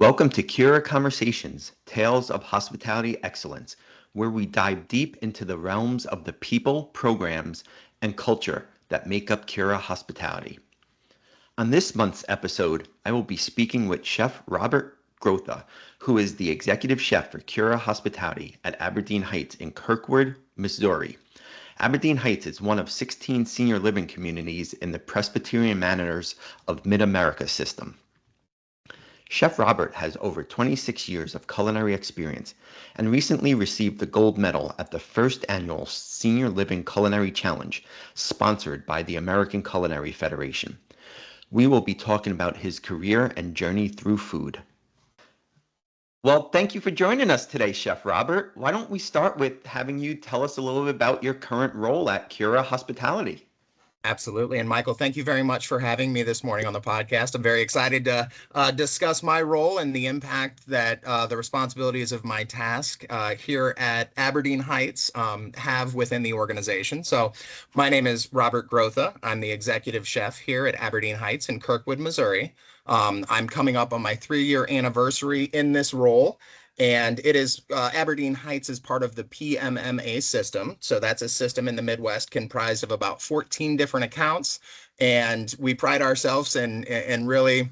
Welcome to Cura Conversations, Tales of Hospitality Excellence, where we dive deep into the realms of the people, programs, and culture that make up Cura Hospitality. On this month's episode, I will be speaking with Chef Robert Grotha, who is the executive chef for Cura Hospitality at Aberdeen Heights in Kirkwood, Missouri. Aberdeen Heights is one of 16 senior living communities in the Presbyterian Manors of Mid-America system. Chef Robert has over 26 years of culinary experience and recently received the gold medal at the first annual Senior Living Culinary Challenge, sponsored by the American Culinary Federation. We will be talking about his career and journey through food. Well, thank you for joining us today, Chef Robert. Why don't we start with having you tell us a little bit about your current role at Cura Hospitality? Absolutely. And Michael, thank you very much for having me this morning on the podcast. I'm very excited to discuss my role and the impact that the responsibilities of my task here at Aberdeen Heights have within the organization. So my name is Robert Grotha. I'm the executive chef here at Aberdeen Heights in Kirkwood, Missouri. I'm coming up on my 3-year anniversary in this role. And it is Aberdeen Heights is part of the PMMA system. So that's a system in the Midwest comprised of about 14 different accounts. And we pride ourselves in really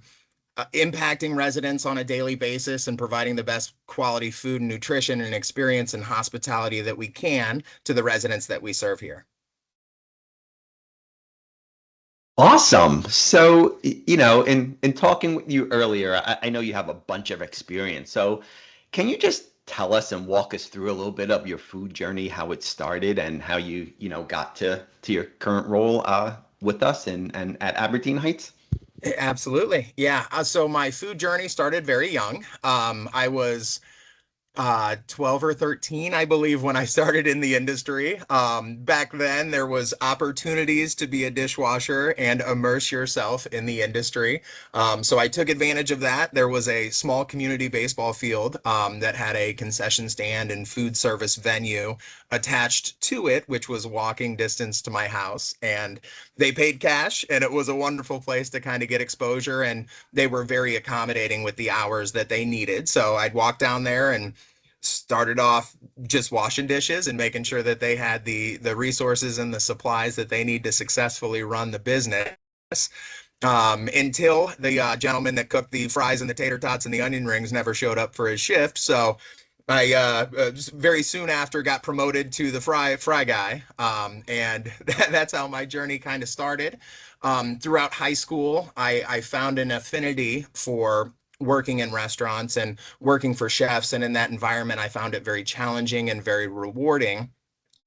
impacting residents on a daily basis and providing the best quality food and nutrition and experience and hospitality that we can to the residents that we serve here. Awesome. So, in talking with you earlier, I know you have a bunch of experience. So, can you just tell us and walk us through a little bit of your food journey, how it started, and how you got to your current role with us and at Aberdeen Heights? Absolutely. Yeah. So my food journey started very young. I was 12 or 13, I believe, when I started in the industry. Back then, there was opportunities to be a dishwasher and immerse yourself in the industry. So I took advantage of that. There was a small community baseball field that had a concession stand and food service venue attached to it, which was walking distance to my house. And they paid cash, and it was a wonderful place to kind of get exposure. And they were very accommodating with the hours that they needed. So I'd walk down there and started off just washing dishes and making sure that they had the resources and the supplies that they need to successfully run the business until the gentleman that cooked the fries and the tater tots and the onion rings never showed up for his shift. So I very soon after got promoted to the fry guy, and that's how my journey kind of started. Throughout high school, I found an affinity for working in restaurants and working for chefs. And in that environment, I found it very challenging and very rewarding.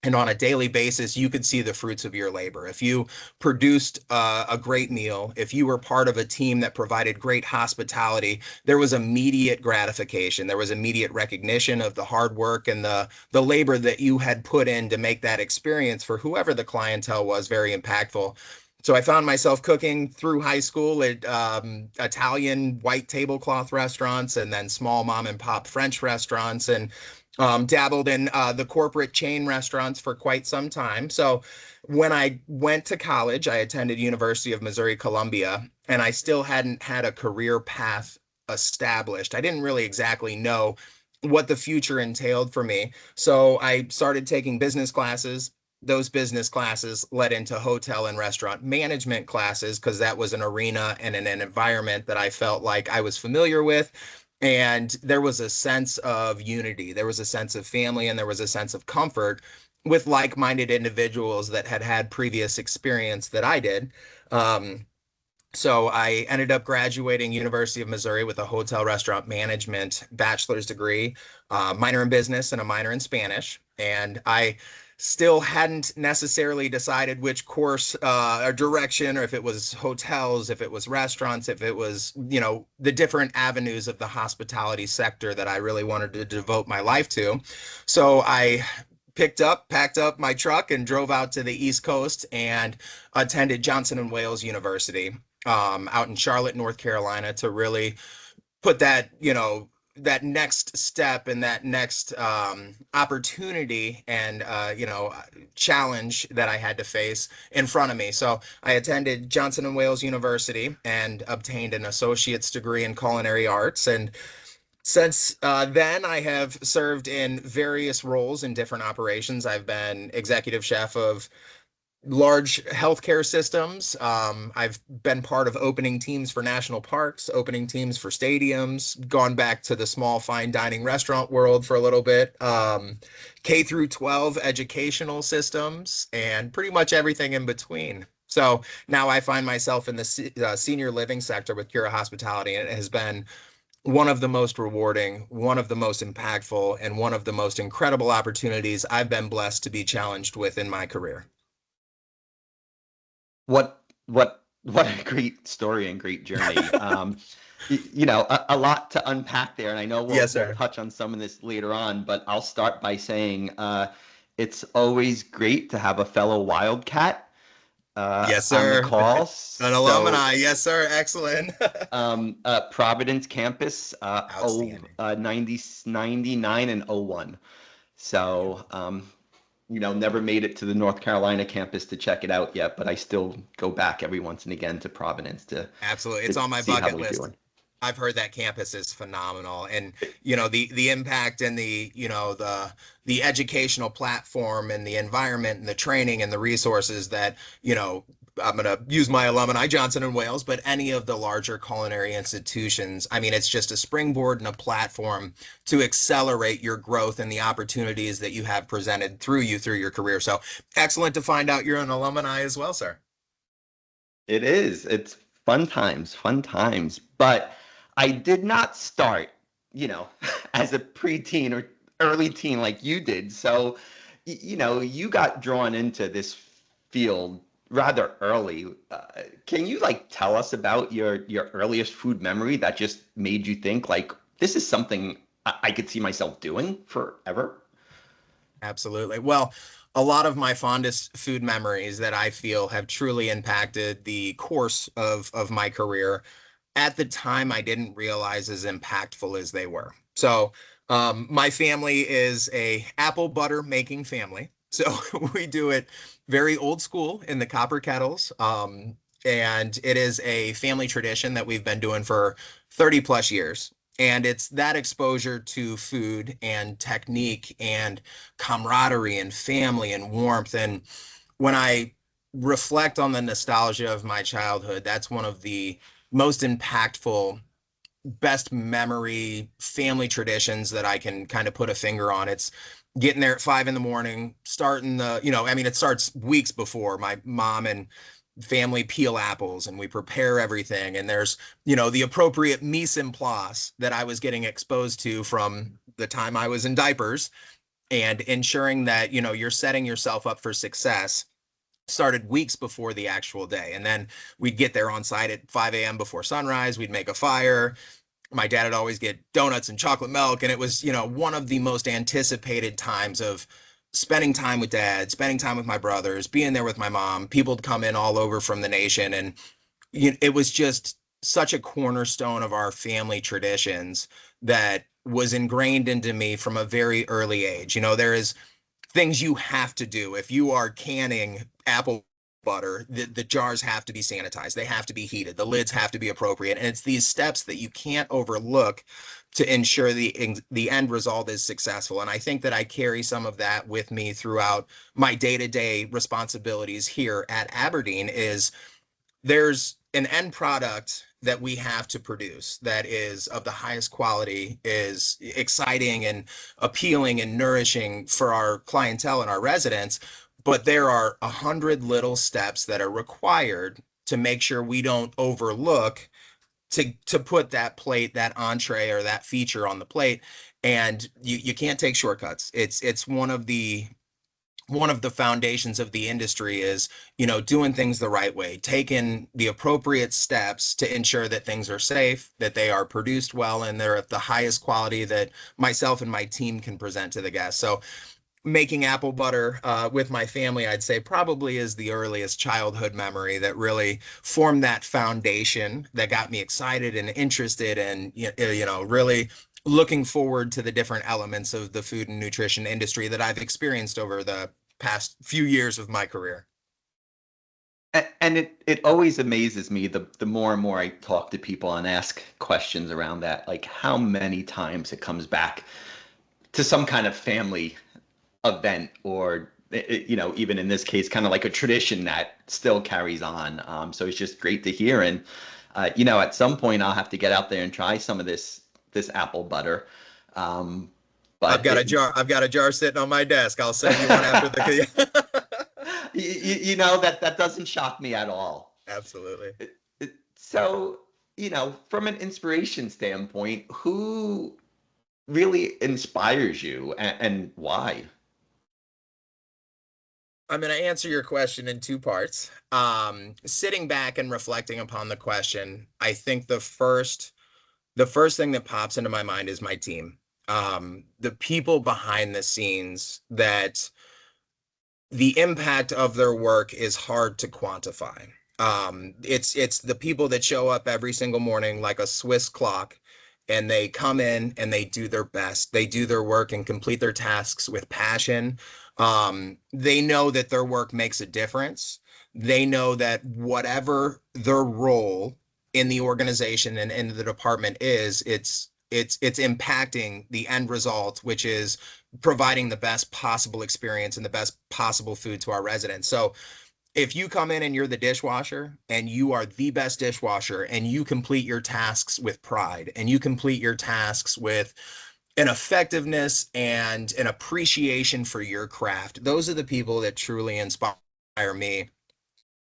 And on a daily basis, you could see the fruits of your labor. If you produced a great meal, if you were part of a team that provided great hospitality, there was immediate gratification. There was immediate recognition of the hard work and the labor that you had put in to make that experience for whoever the clientele was very impactful. So I found myself cooking through high school at Italian white tablecloth restaurants and then small mom and pop French restaurants and dabbled in the corporate chain restaurants for quite some time. So when I went to college, I attended University of Missouri Columbia, and I still hadn't had a career path established. I didn't really exactly know what the future entailed for me. So I started taking business classes. Those business classes led into hotel and restaurant management classes because that was an arena and an environment that I felt like I was familiar with. And there was a sense of unity, there was a sense of family, and there was a sense of comfort with like-minded individuals that had had previous experience that I did. Um, so I ended up graduating University of Missouri with a hotel restaurant management bachelor's degree, minor in business and a minor in Spanish. And I still hadn't necessarily decided which course or direction, or if it was hotels, if it was restaurants, if it was, the different avenues of the hospitality sector that I really wanted to devote my life to. So I packed up my truck and drove out to the East Coast and attended Johnson and Wales University out in Charlotte, North Carolina, to really put that, that next step and that next opportunity and challenge that I had to face in front of me. So I attended Johnson and Wales University and obtained an associate's degree in culinary arts. And since then, I have served in various roles in different operations. I've been executive chef of large healthcare systems. I've been part of opening teams for national parks, opening teams for stadiums, gone back to the small fine dining restaurant world for a little bit, K through 12 educational systems, and pretty much everything in between. So now I find myself in the senior living sector with Cura Hospitality, and it has been one of the most rewarding, one of the most impactful, and one of the most incredible opportunities I've been blessed to be challenged with in my career. What a great story and great journey. A lot to unpack there, and I know we'll Yes, we'll sir. touch on some of this later on, but I'll start by saying it's always great to have a fellow Wildcat Yes, on the sir. call. An So alumni. Yes, sir. Excellent. Providence campus, Outstanding. 99 and '01. So never made it to the North Carolina campus to check it out yet, but I still go back every once and again to Providence Absolutely. It's to on my see how bucket we're list. doing. I've heard that campus is phenomenal, and the impact and the educational platform and the environment and the training and the resources that I'm going to use my alumni Johnson and Wales, but any of the larger culinary institutions. I mean, it's just a springboard and a platform to accelerate your growth and the opportunities that you have presented through your career. So excellent to find out you're an alumni as well, sir. It is. It's fun times, fun times. But I did not start, you know, as a preteen or early teen like you did. So, you got drawn into this field rather early. Can you like tell us about your earliest food memory that just made you think like this is something I could see myself doing forever? Absolutely. Well, a lot of my fondest food memories that I feel have truly impacted the course of my career at the time I didn't realize as impactful as they were. So, my family is a apple butter making family. So we do it very old school in the copper kettles. And it is a family tradition that we've been doing for 30 plus years. And it's that exposure to food and technique and camaraderie and family and warmth. And when I reflect on the nostalgia of my childhood, that's one of the most impactful, best memory family traditions that I can kind of put a finger on. It's getting there at 5 in the morning, starting I mean, it starts weeks before my mom and family peel apples and we prepare everything. And there's, the appropriate mise en place that I was getting exposed to from the time I was in diapers and ensuring that, you're setting yourself up for success started weeks before the actual day. And then we'd get there on site at 5 a.m. before sunrise. We'd make a fire. My dad would always get donuts and chocolate milk. And it was, one of the most anticipated times of spending time with dad, spending time with my brothers, being there with my mom. People would come in all over from the nation. And it was just such a cornerstone of our family traditions that was ingrained into me from a very early age. There is things you have to do if you are canning apple butter. The jars have to be sanitized, they have to be heated, the lids have to be appropriate, and it's these steps that you can't overlook to ensure the end result is successful. And I think that I carry some of that with me throughout my day-to-day responsibilities here at Aberdeen. Is there's an end product that we have to produce that is of the highest quality, is exciting and appealing and nourishing for our clientele and our residents. But there are 100 little steps that are required to make sure we don't overlook to put that plate, that entree, or that feature on the plate. And you can't take shortcuts. It's one of the foundations of the industry is, doing things the right way, taking the appropriate steps to ensure that things are safe, that they are produced well, and they're of the highest quality that myself and my team can present to the guests. So making apple butter with my family, I'd say probably is the earliest childhood memory that really formed that foundation that got me excited and interested and really looking forward to the different elements of the food and nutrition industry that I've experienced over the past few years of my career. And it always amazes me the more and more I talk to people and ask questions around that, like how many times it comes back to some kind of family event or even in this case kind of like a tradition that still carries on. So it's just great to hear. And at some point I'll have to get out there and try some of this apple butter. um, but it, I've got a jar sitting on my desk. I'll send you one after the. that doesn't shock me at all. Absolutely. So from an inspiration standpoint, who really inspires you and why? I'm going to answer your question in two parts. Sitting back and reflecting upon the question, I think the first thing that pops into my mind is my team. The people behind the scenes that the impact of their work is hard to quantify. It's the people that show up every single morning like a Swiss clock, and they come in and they do their best. They do their work and complete their tasks with passion. They know that their work makes a difference. They know that whatever their role in the organization and in the department is, it's impacting the end result, which is providing the best possible experience and the best possible food to our residents. So if you come in and you're the dishwasher and you are the best dishwasher and you complete your tasks with pride and you complete your tasks with an effectiveness and an appreciation for your craft, those are the people that truly inspire me.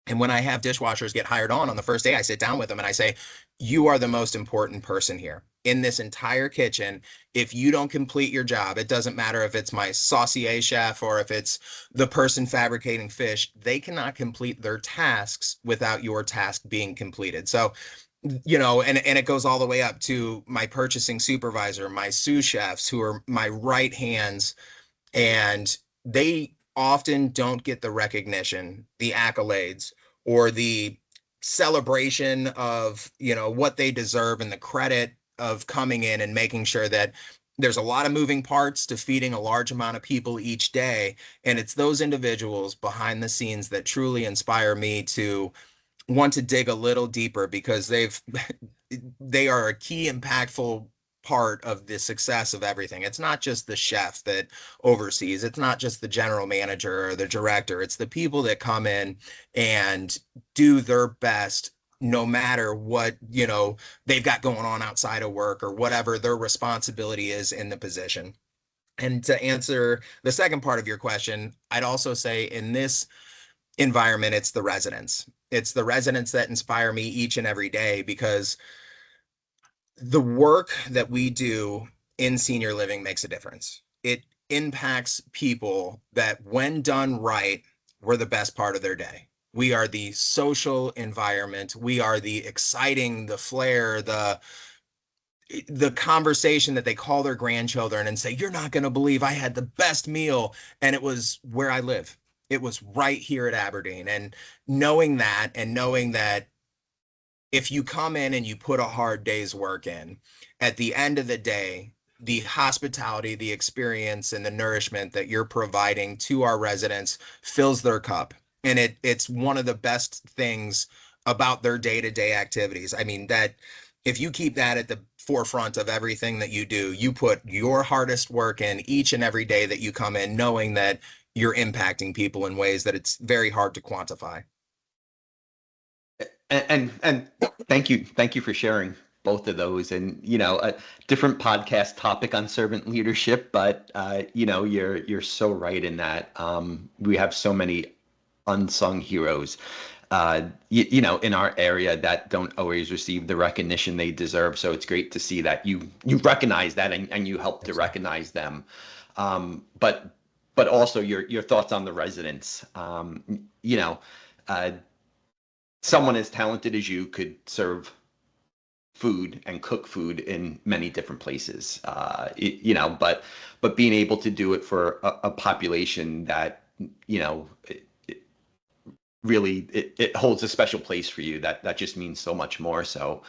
And when I have dishwashers get hired on the first day, I sit down with them and I say, you are the most important person here in this entire kitchen. If you don't complete your job, it doesn't matter if it's my saucier chef or if it's the person fabricating fish, they cannot complete their tasks without your task being completed. So, and it goes all the way up to my purchasing supervisor, my sous chefs, who are my right hands, and they often don't get the recognition, the accolades, or the celebration of, what they deserve and the credit of coming in and making sure that there's a lot of moving parts to feeding a large amount of people each day. And it's those individuals behind the scenes that truly inspire me to want to dig a little deeper because they are a key impactful part of the success of everything. It's not just the chef that oversees, it's not just the general manager or the director, it's the people that come in and do their best no matter what, they've got going on outside of work or whatever their responsibility is in the position. And to answer the second part of your question, I'd also say in this environment, it's the residents. It's the residents that inspire me each and every day because the work that we do in senior living makes a difference. It impacts people that, when done right, we're the best part of their day. We are the social environment. We are the exciting, the flair, the conversation that they call their grandchildren and say, "You're not going to believe I had the best meal." And it was where I live. It was right here at Aberdeen. And knowing that if you come in and you put a hard day's work in, at the end of the day, the hospitality, the experience, and the nourishment that you're providing to our residents fills their cup. And it's one of the best things about their day-to-day activities. I mean, that if you keep that at the forefront of everything that you do, you put your hardest work in each and every day that you come in, knowing that you're impacting people in ways that it's very hard to quantify. And thank you for sharing both of those. And a different podcast topic on servant leadership, but you're so right in that. We have so many unsung heroes, in our area that don't always receive the recognition they deserve. So it's great to see that you recognize that and you help to recognize them. But also your thoughts on the residents. Uh, Someone as talented as you could serve food and cook food in many different places. But being able to do it for a population that really it holds a special place for you. That just means so much more. So,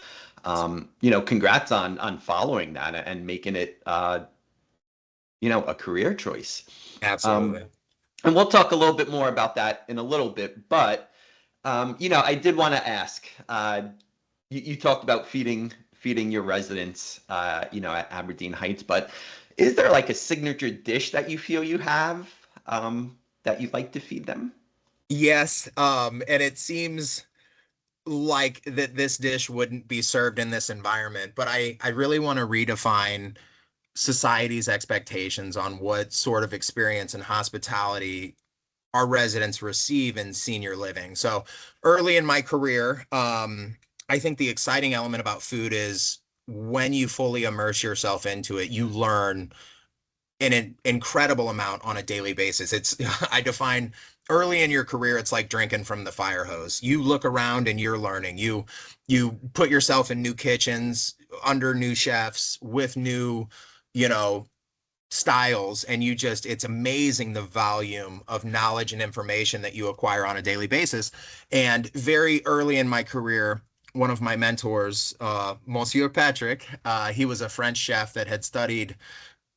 Congrats on following that and making it a career choice. Um, Absolutely. and we'll talk a little bit more about that in a little bit, but I did want to ask. You talked about feeding your residents, at Aberdeen Heights, but is there like a signature dish that you feel you have that you'd like to feed them? Yes, and it seems like that this dish wouldn't be served in this environment, but I really want to redefine society's expectations on what sort of experience and hospitality our residents receive in senior living. So early in my career, I think the exciting element about food is when you fully immerse yourself into it, you learn an incredible amount on a daily basis. It's I define early in your career, it's like drinking from the fire hose. You look around and you're learning. You put yourself in new kitchens, under new chefs, with new, you know, styles, and it's amazing the volume of knowledge and information that you acquire on a daily basis. And very early in my career, one of my mentors, Monsieur Patrick, he was a French chef that had studied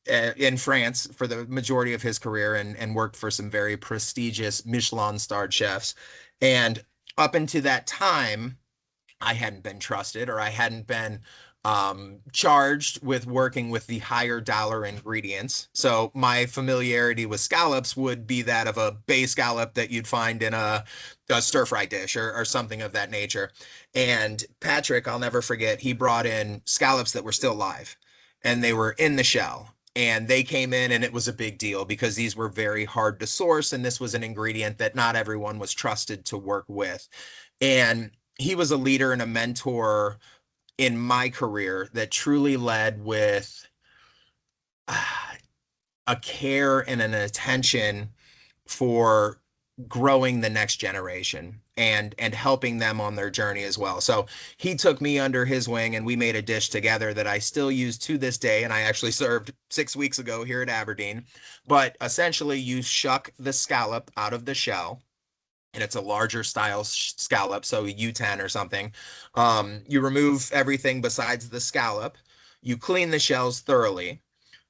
in France for the majority of his career and worked for some very prestigious Michelin starred chefs. And up until that time, I hadn't been trusted or I hadn't been charged with working with the higher dollar ingredients. So my familiarity with scallops would be that of a bay scallop that you'd find in a stir fry dish or something of that nature. And Patrick, I'll never forget, he brought in scallops that were still live and they were in the shell. And they came in, and it was a big deal because these were very hard to source. And this was an ingredient that not everyone was trusted to work with. And he was a leader and a mentor in my career that truly led with a care and an attention for growing the next generation and helping them on their journey as well. So he took me under his wing and we made a dish together that I still use to this day and I actually served 6 weeks ago here at Aberdeen. But essentially you shuck the scallop out of the shell and it's a larger style scallop, so a U10 or something. You remove everything besides the scallop. You clean the shells thoroughly.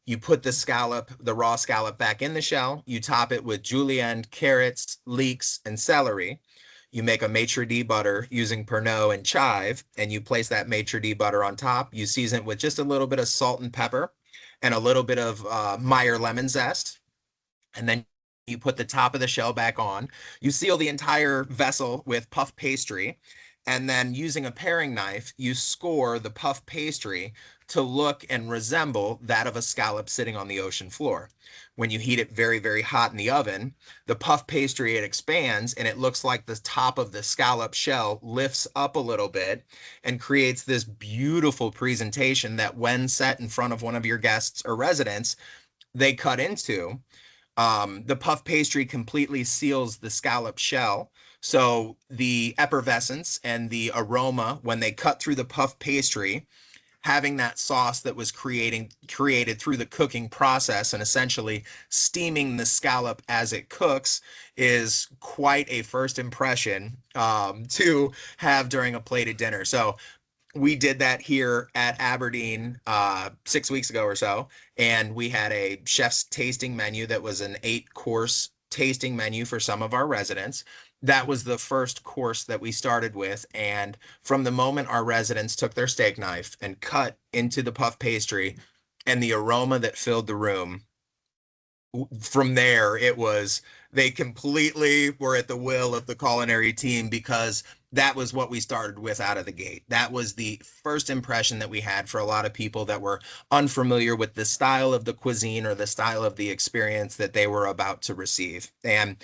You put the raw scallop back in the shell. You top it with julienne, carrots, leeks, and celery. You make a maitre d' butter using Pernod and chive, and you place that maitre d' butter on top. You season it with just a little bit of salt and pepper and a little bit of Meyer lemon zest and then you put the top of the shell back on. You seal the entire vessel with puff pastry, and then using a paring knife, you score the puff pastry to look and resemble that of a scallop sitting on the ocean floor. When you heat it very, very hot in the oven, the puff pastry it expands and it looks like the top of the scallop shell lifts up a little bit and creates this beautiful presentation that when set in front of one of your guests or residents, they cut into. The puff pastry completely seals the scallop shell. So the effervescence and the aroma, when they cut through the puff pastry, having that sauce that was created through the cooking process and essentially steaming the scallop as it cooks is quite a first impression to have during a plated dinner. So we did that here at Aberdeen 6 weeks ago or so, and we had a chef's tasting menu that was an 8 course tasting menu for some of our residents. That was the first course that we started with, and from the moment our residents took their steak knife and cut into the puff pastry, and the aroma that filled the room, from there it was they completely were at the will of the culinary team because that was what we started with out of the gate. That was the first impression that we had for a lot of people that were unfamiliar with the style of the cuisine or the style of the experience that they were about to receive. And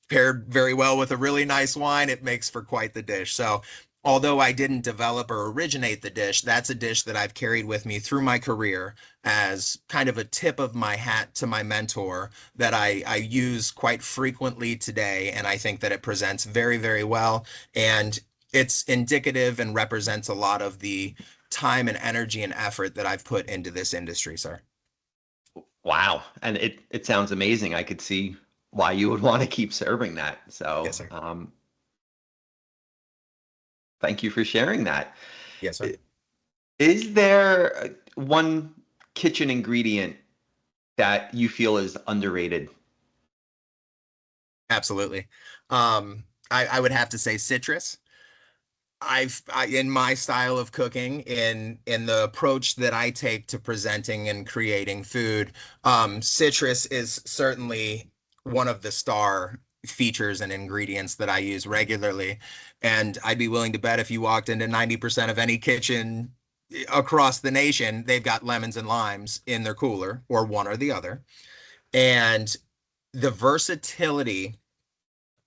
paired very well with a really nice wine, it makes for quite the dish. So, although I didn't develop or originate the dish, that's a dish that I've carried with me through my career as kind of a tip of my hat to my mentor that I use quite frequently today. And I think that it presents very, very well. And it's indicative and represents a lot of the time and energy and effort that I've put into this industry, sir. Wow. And it sounds amazing. I could see why you would want to keep serving that. Yes, So, sir. thank you for sharing that. Yes, sir. Is there one kitchen ingredient that you feel is underrated? Absolutely. I would have to say citrus. In my style of cooking, in the approach that I take to presenting and creating food, citrus is certainly one of the star features and ingredients that I use regularly. And I'd be willing to bet if you walked into 90% of any kitchen across the nation, they've got lemons and limes in their cooler, or one or the other. And the versatility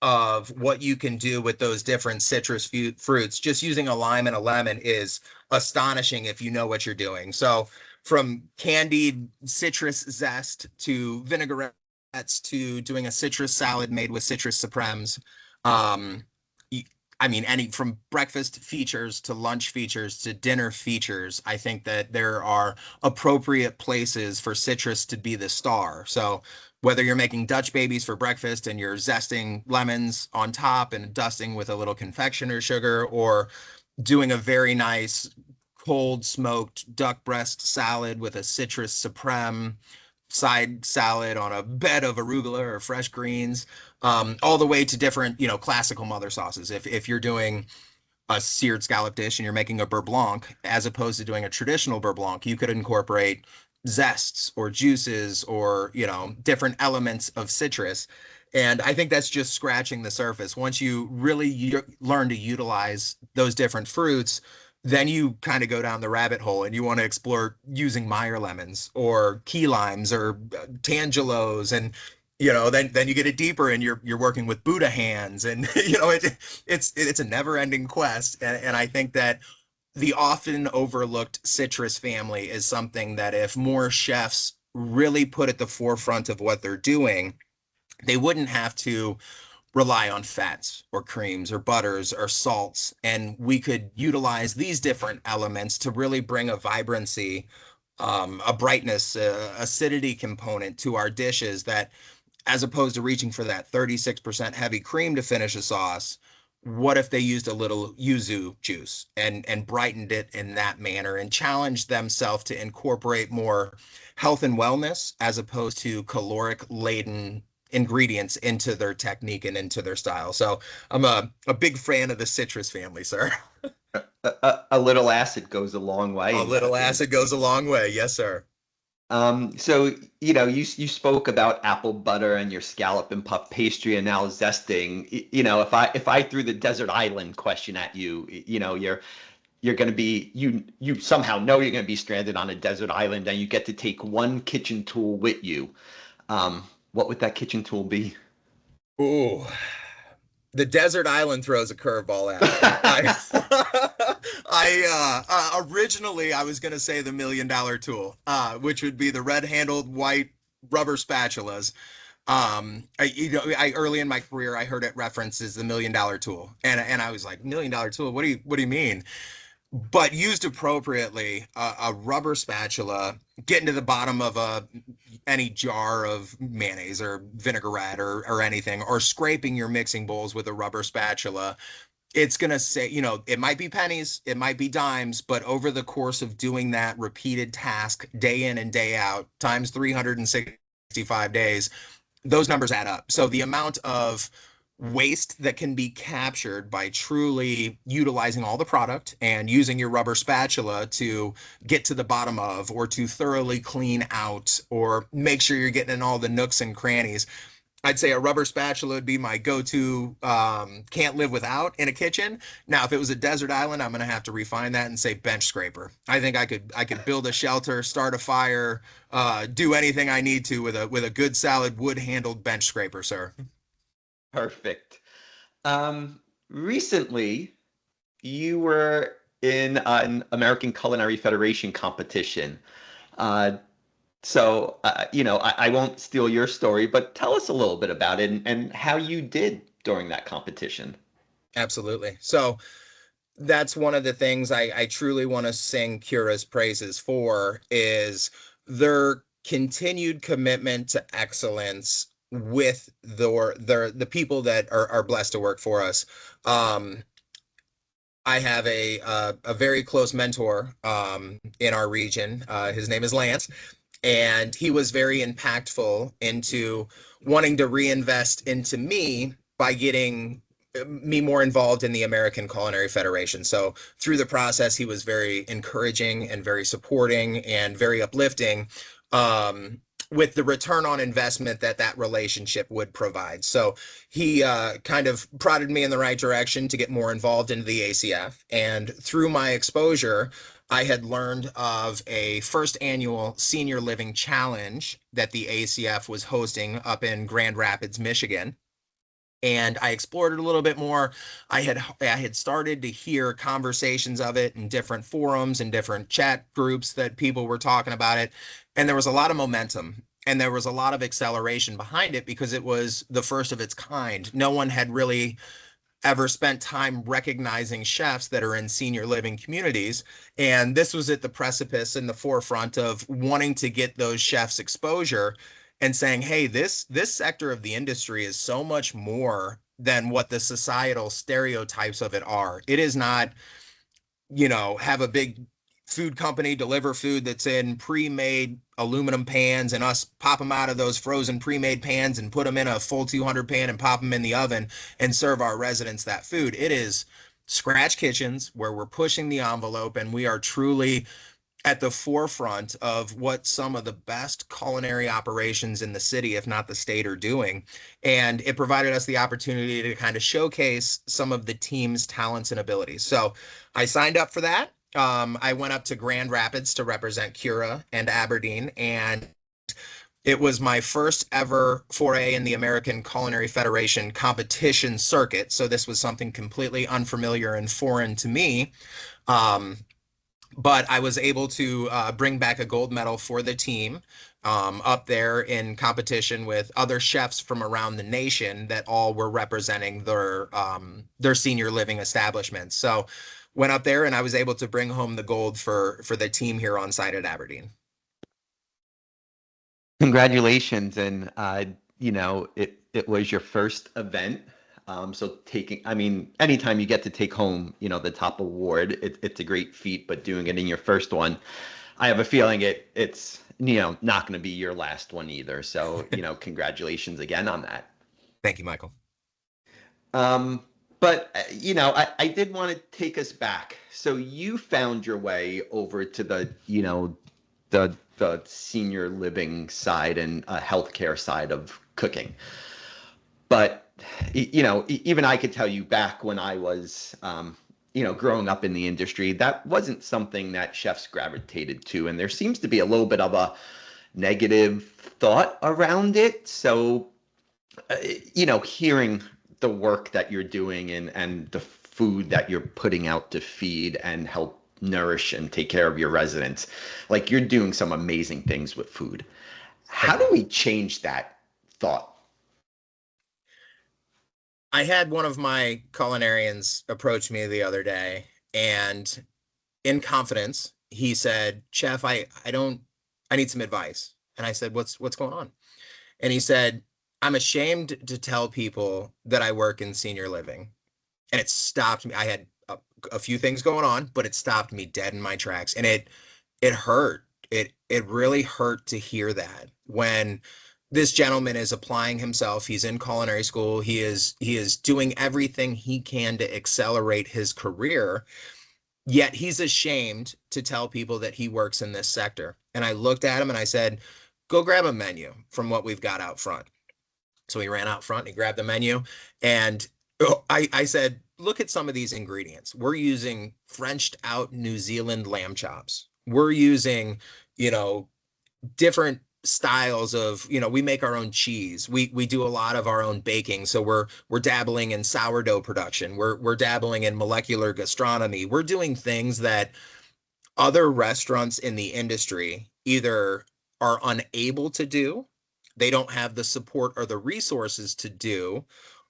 of what you can do with those different citrus fruits, just using a lime and a lemon is astonishing if you know what you're doing. So, from candied citrus zest to vinaigrettes to doing a citrus salad made with citrus supremes, um, I mean, any from breakfast features to lunch features to dinner features, I think that there are appropriate places for citrus to be the star. So, whether you're making Dutch babies for breakfast and you're zesting lemons on top and dusting with a little confectioner sugar, or doing a very nice cold smoked duck breast salad with a citrus supreme side salad on a bed of arugula or fresh greens, all the way to different, classical mother sauces. If you're doing a seared scallop dish and you're making a beurre blanc, as opposed to doing a traditional beurre blanc, you could incorporate zests or juices or, different elements of citrus. And I think that's just scratching the surface. Once you really learn to utilize those different fruits, then you kind of go down the rabbit hole and you want to explore using Meyer lemons or key limes or tangelos, and then you get it deeper and you're working with Buddha hands, and it's a never ending quest. And I think that the often overlooked citrus family is something that if more chefs really put at the forefront of what they're doing, they wouldn't have to rely on fats or creams or butters or salts. And we could utilize these different elements to really bring a vibrancy, a brightness, acidity component to our dishes, that as opposed to reaching for that 36% heavy cream to finish a sauce, what if they used a little yuzu juice and brightened it in that manner and challenged themselves to incorporate more health and wellness as opposed to caloric laden ingredients into their technique and into their style. So I'm a big fan of the citrus family, sir. A little acid goes a long way A in little cooking. acid goes a long way. Yes, sir. So you spoke about apple butter and your scallop and puff pastry, and now zesting. If I threw the desert island question at you, you're going to be you somehow know you're going to be stranded on a desert island, and you get to take one kitchen tool with you. What would that kitchen tool be? Ooh, the desert island throws a curveball at me. Originally I was gonna say the $1 million tool, which would be the red-handled white rubber spatulas. I early in my career I heard it referenced as the $1 million tool, and I was like, $1 million tool? What do you mean? But used appropriately, a rubber spatula getting to the bottom of any jar of mayonnaise or vinaigrette or anything, or scraping your mixing bowls with a rubber spatula, it's going to say, it might be pennies, it might be dimes, but over the course of doing that repeated task day in and day out, times 365 days, those numbers add up. So the amount of waste that can be captured by truly utilizing all the product and using your rubber spatula to get to the bottom of, or to thoroughly clean out, or make sure you're getting in all the nooks and crannies. I'd say a rubber spatula would be my go-to, can't live without in a kitchen. Now, if it was a desert island, I'm going to have to refine that and say bench scraper. I think I could build a shelter, start a fire, do anything I need to with a good solid wood-handled bench scraper, sir. Perfect. Recently, you were in an American Culinary Federation competition. Uh, I won't steal your story, but tell us a little bit about it and how you did during that competition. Absolutely. So that's one of the things I truly want to sing Cura's praises for, is their continued commitment to excellence with the people that are blessed to work for us. Um, I have a very close mentor in our region. His name is Lance, and he was very impactful into wanting to reinvest into me by getting me more involved in the American Culinary Federation. So through the process, he was very encouraging and very supporting and very uplifting, with the return on investment that that relationship would provide. So he kind of prodded me in the right direction to get more involved into the ACF. And through my exposure, I had learned of a first annual senior living challenge that the ACF was hosting up in Grand Rapids, Michigan. And I explored it a little bit more. I had started to hear conversations of it in different forums and different chat groups that people were talking about it. And there was a lot of momentum and there was a lot of acceleration behind it because it was the first of its kind. No one had really ever spent time recognizing chefs that are in senior living communities. And this was at the precipice in the forefront of wanting to get those chefs exposure and saying, hey, this sector of the industry is so much more than what the societal stereotypes of it are. It is not, have a big food company deliver food that's in pre-made aluminum pans and us pop them out of those frozen pre-made pans and put them in a full 200 pan and pop them in the oven and serve our residents that food. It is scratch kitchens where we're pushing the envelope and we are truly at the forefront of what some of the best culinary operations in the city, if not the state, are doing. And it provided us the opportunity to kind of showcase some of the team's talents and abilities. So I signed up for that. I went up to Grand Rapids to represent Cura and Aberdeen, and it was my first ever foray in the American Culinary Federation competition circuit. So this was something completely unfamiliar and foreign to me. Um, but I was able to bring back a gold medal for the team up there in competition with other chefs from around the nation that all were representing their senior living establishments. So went up there and I was able to bring home the gold for the team here on site at Aberdeen. Congratulations, and it was your first event. So I mean, anytime you get to take home, the top award, it's a great feat. But doing it in your first one, I have a feeling it's not going to be your last one either. So congratulations again on that. Thank you, Michael. Um, but I did want to take us back. So you found your way over to the senior living side and healthcare side of cooking. But even I could tell you back when I was growing up in the industry, that wasn't something that chefs gravitated to, and there seems to be a little bit of a negative thought around it. So hearing the work that you're doing and the food that you're putting out to feed and help nourish and take care of your residents, like you're doing some amazing things with food. How Thank do you. we change that thought? I had one of my culinarians approach me the other day, and in confidence, he said, "Chef, I need some advice." And I said, "What's going on?" And he said, "I'm ashamed to tell people that I work in senior living." And it stopped me. I had a few things going on, but it stopped me dead in my tracks, and it hurt. It really hurt to hear that when this gentleman is applying himself. He's in culinary school. He is doing everything he can to accelerate his career, yet he's ashamed to tell people that he works in this sector. And I looked at him and I said, "Go grab a menu from what we've got out front." So he ran out front and he grabbed the menu, and I said, "Look at some of these ingredients. We're using Frenched out New Zealand lamb chops. We're using, you know, different styles of, we make our own cheese. We do a lot of our own baking. So we're dabbling in sourdough production. We're dabbling in molecular gastronomy. We're doing things that other restaurants in the industry either are unable to do, they don't have the support or the resources to do,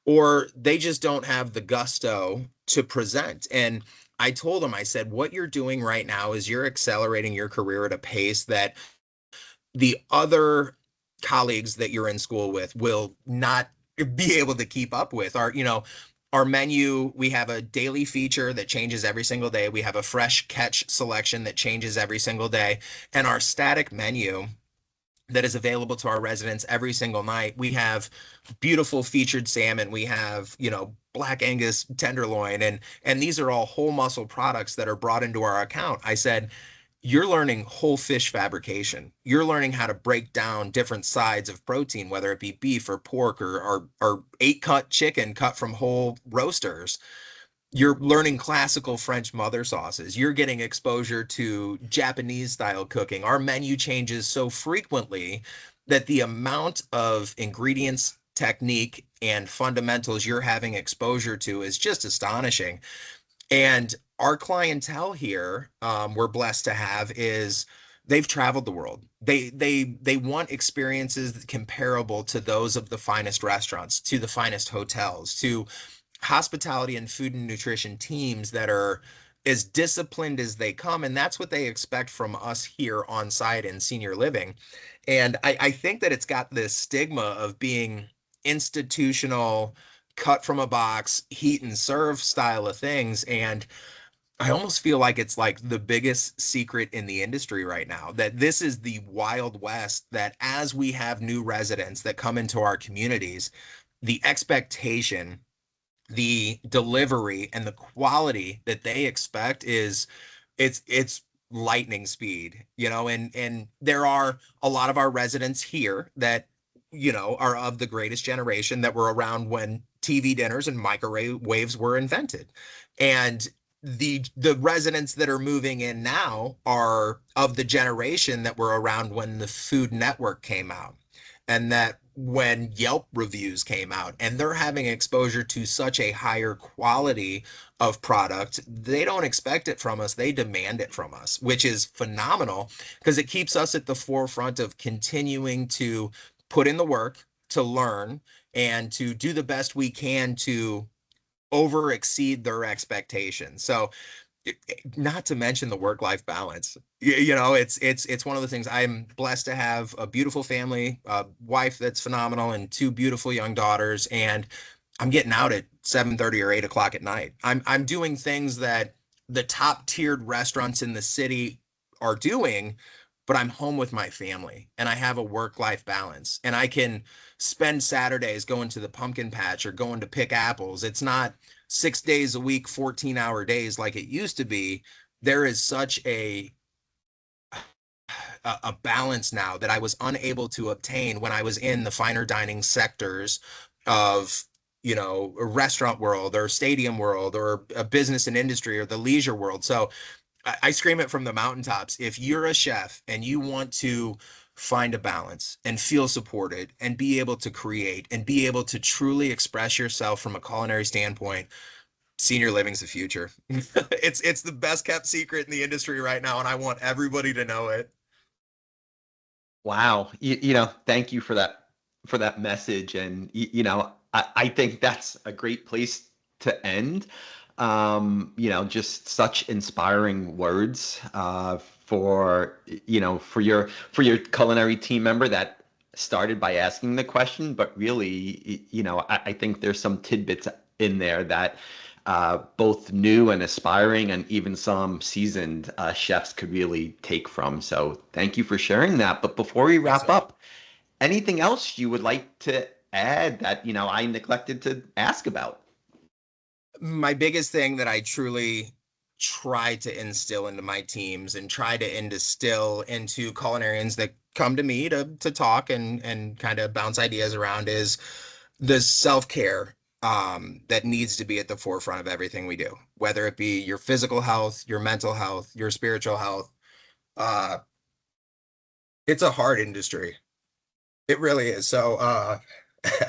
or they just don't have the gusto to present." And I told him, I said, "What you're doing right now is you're accelerating your career at a pace that the other colleagues that you're in school with will not be able to keep up with. Our menu, we have a daily feature that changes every single day. We have a fresh catch selection that changes every single day. And our static menu that is available to our residents every single night. We have beautiful featured salmon. We have, Black Angus tenderloin, and these are all whole muscle products that are brought into our account. I said, you're learning whole fish fabrication. You're learning how to break down different sides of protein, whether it be beef or pork or eight cut chicken cut from whole roasters. You're learning classical French mother sauces. You're getting exposure to Japanese style cooking. Our menu changes so frequently that the amount of ingredients, technique, and fundamentals you're having exposure to is just astonishing. And our clientele here, we're blessed to have is they've traveled the world. They want experiences comparable to those of the finest restaurants, to the finest hotels, to hospitality and food and nutrition teams that are as disciplined as they come. And that's what they expect from us here on site in senior living. And I think that it's got this stigma of being institutional, cut from a box, heat and serve style of things. And I almost feel like it's like the biggest secret in the industry right now, that this is the Wild West, that as we have new residents that come into our communities, the expectation, the delivery, and the quality that they expect is it's lightning speed, and there are a lot of our residents here that are of the greatest generation that were around when TV dinners and microwaves were invented. And the residents that are moving in now are of the generation that were around when the Food Network came out, and that when Yelp reviews came out, and they're having exposure to such a higher quality of product. They don't expect it from us, they demand it from us, which is phenomenal because it keeps us at the forefront of continuing to put in the work to learn and to do the best we can to over exceed their expectations. So not to mention the work-life balance. It's one of the things. I'm blessed to have a beautiful family, a wife that's phenomenal, and two beautiful young daughters. And I'm getting out at 7:30 or 8 o'clock at night. I'm doing things that the top tiered restaurants in the city are doing, but I'm home with my family and I have a work-life balance. And I can spend Saturdays going to the pumpkin patch or going to pick apples. It's not 6 days a week, 14-hour days like it used to be. There is such a balance now that I was unable to obtain when I was in the finer dining sectors of a restaurant world or stadium world or a business and industry or the leisure world. So I scream it from the mountaintops. If you're a chef and you want to find a balance and feel supported and be able to create and be able to truly express yourself from a culinary standpoint, senior living's the future. It's the best kept secret in the industry right now, and I want everybody to know it. Wow. Thank you for that message. And I think that's a great place to end. Just such inspiring words for your culinary team member that started by asking the question, but really, I think there's some tidbits in there that both new and aspiring and even some seasoned chefs could really take from. So thank you for sharing that. But before we Yes, wrap sir. up, anything else you would like to add that, I neglected to ask about? My biggest thing that I truly try to instill into my teams and try to instill into culinarians that come to me to talk and kind of bounce ideas around is the self-care that needs to be at the forefront of everything we do, whether it be your physical health, your mental health, your spiritual health. Uh, it's a hard industry. It really is. So,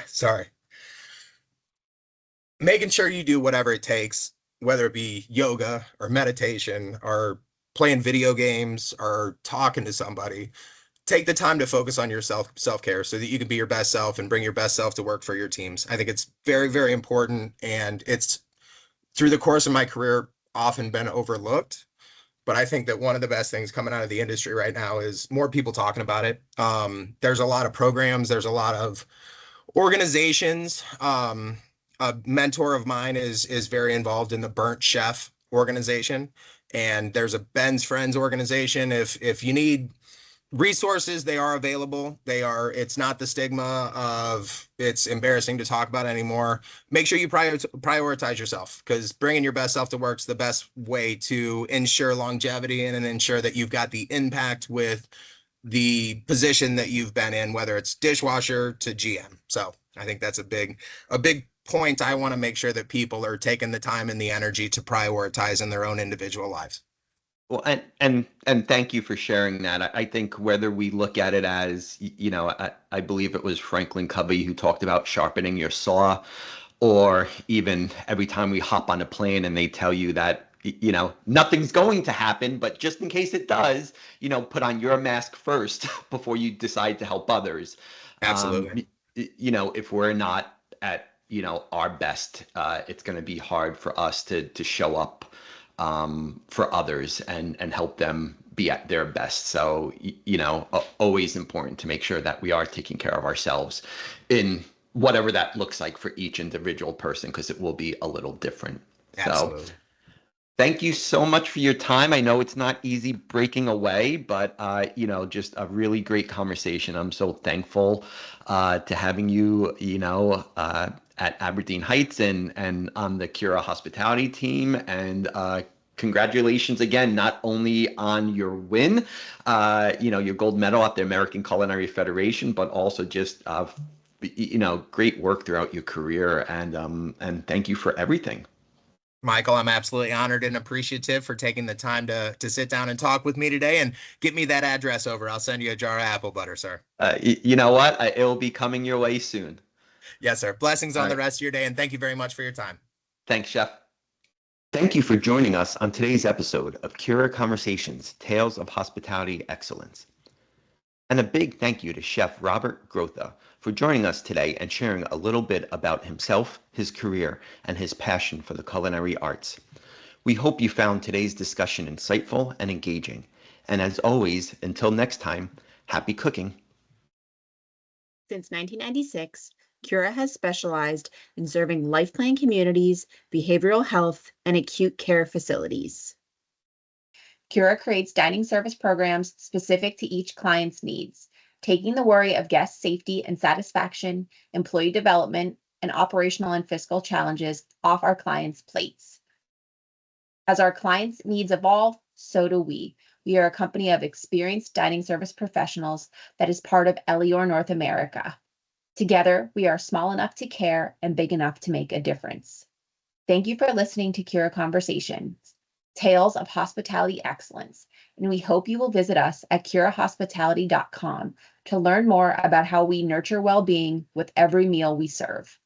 sorry. Making sure you do whatever it takes, whether it be yoga or meditation or playing video games or talking to somebody. Take the time to focus on your self-care so that you can be your best self and bring your best self to work for your teams. I think it's very, very important. And it's through the course of my career often been overlooked. But I think that one of the best things coming out of the industry right now is more people talking about it. There's a lot of programs, there's a lot of organizations, a mentor of mine is very involved in the Burnt Chef organization, and there's a Ben's Friends organization. If you need resources, they are available. It's not the stigma of it's embarrassing to talk about anymore. Make sure you prioritize yourself, because bringing your best self to work is the best way to ensure longevity and ensure that you've got the impact with the position that you've been in, whether it's dishwasher to GM. So I think that's a big point. I want to make sure that people are taking the time and the energy to prioritize in their own individual lives. Well, and thank you for sharing that. I think whether we look at it as, I believe it was Franklin Covey who talked about sharpening your saw, or even every time we hop on a plane and they tell you that, nothing's going to happen, but just in case it does, put on your mask first before you decide to help others. Absolutely. If we're not at, our best, it's going to be hard for us to show up for others and help them be at their best. So, always important to make sure that we are taking care of ourselves in whatever that looks like for each individual person, because it will be a little different. So Absolutely. thank you so much for your time. I know it's not easy breaking away, but just a really great conversation. I'm so thankful to having you, at Aberdeen Heights and on the Cura Hospitality team. And congratulations again, not only on your win, your gold medal at the American Culinary Federation, but also just great work throughout your career. And thank you for everything. Michael, I'm absolutely honored and appreciative for taking the time to sit down and talk with me today, and get me that address over. I'll send you a jar of apple butter, sir. You know what? It'll be coming your way soon. Yes, sir. Blessings All on the right. rest of your day, and thank you very much for your time. Thanks, Chef. Thank you for joining us on today's episode of Cura Conversations, Tales of Hospitality Excellence. And a big thank you to Chef Robert Grotha for joining us today and sharing a little bit about himself, his career, and his passion for the culinary arts. We hope you found today's discussion insightful and engaging. And as always, until next time, happy cooking. Since 1996, Cura has specialized in serving life plan communities, behavioral health, and acute care facilities. Cura creates dining service programs specific to each client's needs, taking the worry of guest safety and satisfaction, employee development, and operational and fiscal challenges off our clients' plates. As our clients' needs evolve, so do we. We are a company of experienced dining service professionals that is part of Elior North America. Together, we are small enough to care and big enough to make a difference. Thank you for listening to Cura Conversations, Tales of Hospitality Excellence, and we hope you will visit us at curahospitality.com to learn more about how we nurture well-being with every meal we serve.